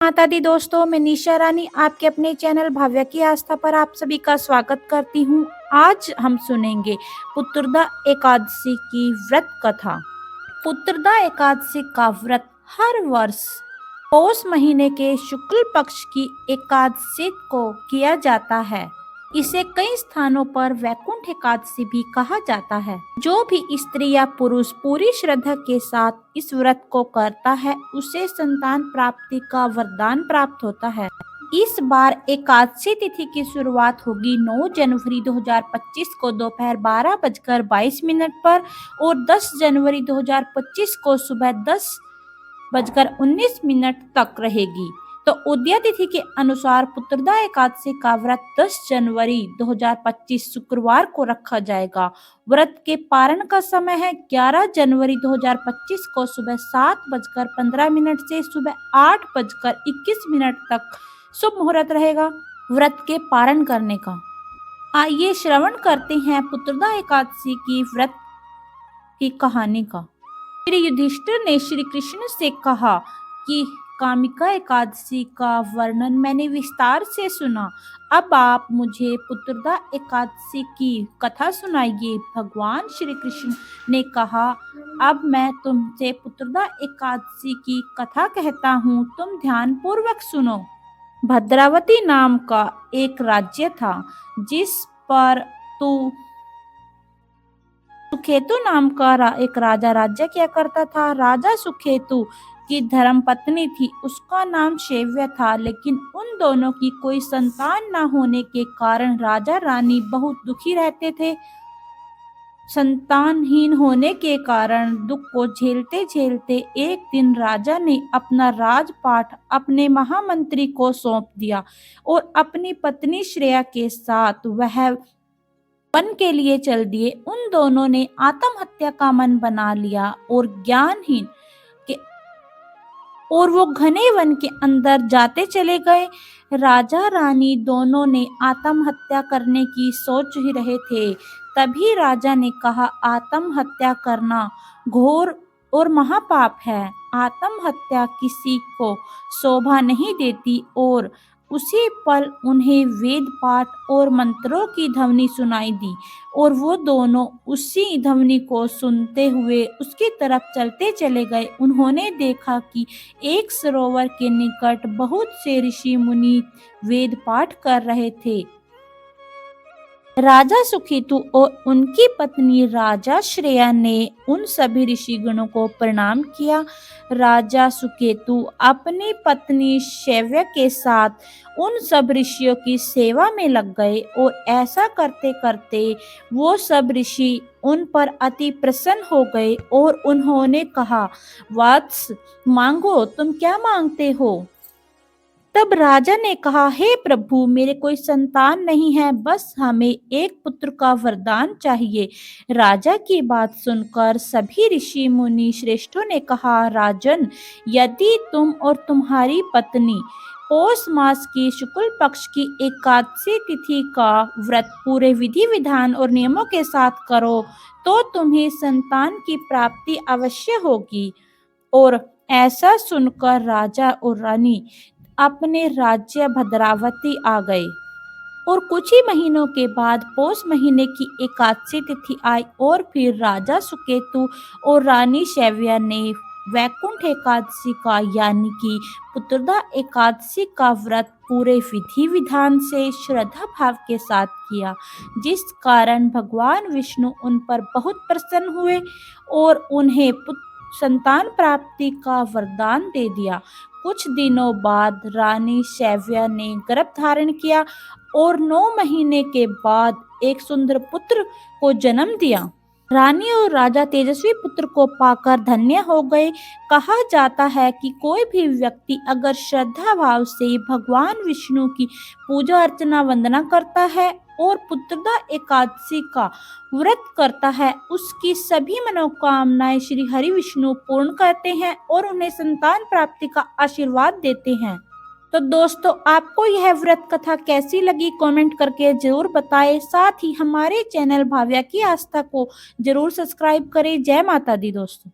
माता दी दोस्तों, मैं निशा रानी आपके अपने चैनल भाव्या की आस्था पर आप सभी का स्वागत करती हूँ। आज हम सुनेंगे पुत्रदा एकादशी की व्रत कथा। पुत्रदा एकादशी का व्रत हर वर्ष पौष महीने के शुक्ल पक्ष की एकादशी को किया जाता है। इसे कई स्थानों पर वैकुंठ एकादशी भी कहा जाता है। जो भी स्त्री या पुरुष पूरी श्रद्धा के साथ इस व्रत को करता है, उसे संतान प्राप्ति का वरदान प्राप्त होता है। इस बार एकादशी तिथि की शुरुआत होगी 9 जनवरी 2025 को दोपहर 12:22 पर और 10 जनवरी 2025 को सुबह 10:19 तक रहेगी। तो उदया तिथि के अनुसार पुत्रदा एकादशी का व्रत 10 जनवरी 2025 शुक्रवार को रखा जाएगा। व्रत के पारण का समय है 11 जनवरी 2025 को सुबह 7:15 से सुबह 8:21 तक शुभ मुहूर्त रहेगा व्रत के पारण करने का। आइए श्रवण करते हैं पुत्रदा एकादशी की व्रत की कहानी का। श्री युधिष्ठिर ने श्री कृष्ण से कहा कि कामिका एकादशी का वर्णन मैंने विस्तार से सुना, अब आप मुझे पुत्रदा एकादशी की कथा सुनाइए। भगवान श्री कृष्ण ने कहा, अब मैं तुमसे पुत्रदा एकादशी की कथा कहता हूँ, तुम ध्यान पूर्वक सुनो। भद्रावती नाम का एक राज्य था, जिस पर सुखेतु नाम का एक राजा राज्य किया करता था। राजा सुखेतु की धर्मपत्नी थी, उसका नाम शैव्य था, लेकिन उन दोनों की कोई संतान न होने के कारण राजा रानी बहुत दुखी रहते थे। संतानहीन होने के कारण दुख को झेलते झेलते एक दिन राजा ने अपना राजपाट अपने महामंत्री को सौंप दिया और अपनी पत्नी श्रेया के साथ वह वन के लिए चल दिए। उन दोनों ने आत्महत्या का मन बना लिया और ज्ञानहीन के और वो घने वन के अंदर जाते चले गए। राजा रानी दोनों ने आत्महत्या करने की सोच ही रहे थे, तभी राजा ने कहा, आत्महत्या करना घोर और महापाप है। आत्महत्या किसी को शोभा नहीं देती। और उसी पल उन्हें वेद पाठ और मंत्रों की ध्वनि सुनाई दी और वो दोनों उसी ध्वनि को सुनते हुए उसकी तरफ चलते चले गए। उन्होंने देखा कि एक सरोवर के निकट बहुत से ऋषि मुनि वेद पाठ कर रहे थे। राजा सुखेतु और उनकी पत्नी राजा श्रेया ने उन सभी ऋषिगणों को प्रणाम किया। राजा सुखेतु अपनी पत्नी शैव्य के साथ उन सब ऋषियों की सेवा में लग गए और ऐसा करते करते वो सब ऋषि उन पर अति प्रसन्न हो गए और उन्होंने कहा, वत्स मांगो, तुम क्या मांगते हो? तब राजा ने कहा, हे प्रभु, मेरे कोई संतान नहीं है, बस हमें एक पुत्र का वरदान चाहिए। राजा की बात सुनकर सभी ऋषि मुनि श्रेष्ठों ने कहा, राजन, यदि तुम और तुम्हारी पत्नी पौष मास की शुक्ल पक्ष की एकादशी तिथि का व्रत पूरे विधि विधान और नियमों के साथ करो तो तुम्हें संतान की प्राप्ति अवश्य होगी। और ऐसा सुनकर राजा और रानी अपने राज्य भद्रावती आ गए और कुछ ही महीनों के बाद पौष महीने की एकादशी तिथि आई और फिर राजा सुकेतु और रानी शैव्या ने वैकुंठ एकादशी का यानी कि पुत्रदा एकादशी का व्रत पूरे विधि विधान से श्रद्धा भाव के साथ किया, जिस कारण भगवान विष्णु उन पर बहुत प्रसन्न हुए और उन्हें संतान प्राप्ति का वरदान दे दिया। कुछ दिनों बाद रानी शैव्या ने गर्भ धारण किया और 9 महीने के बाद एक सुंदर पुत्र को जन्म दिया। रानी और राजा तेजस्वी पुत्र को पाकर धन्य हो गए। कहा जाता है कि कोई भी व्यक्ति अगर श्रद्धा भाव से भगवान विष्णु की पूजा अर्चना वंदना करता है और पुत्रदा एकादशी का व्रत करता है, उसकी सभी मनोकामनाएं श्री हरि विष्णु पूर्ण करते हैं और उन्हें संतान प्राप्ति का आशीर्वाद देते हैं। तो दोस्तों, आपको यह व्रत कथा कैसी लगी कमेंट करके जरूर बताएं। साथ ही हमारे चैनल भाव्या की आस्था को जरूर सब्सक्राइब करें। जय माता दी दोस्तों।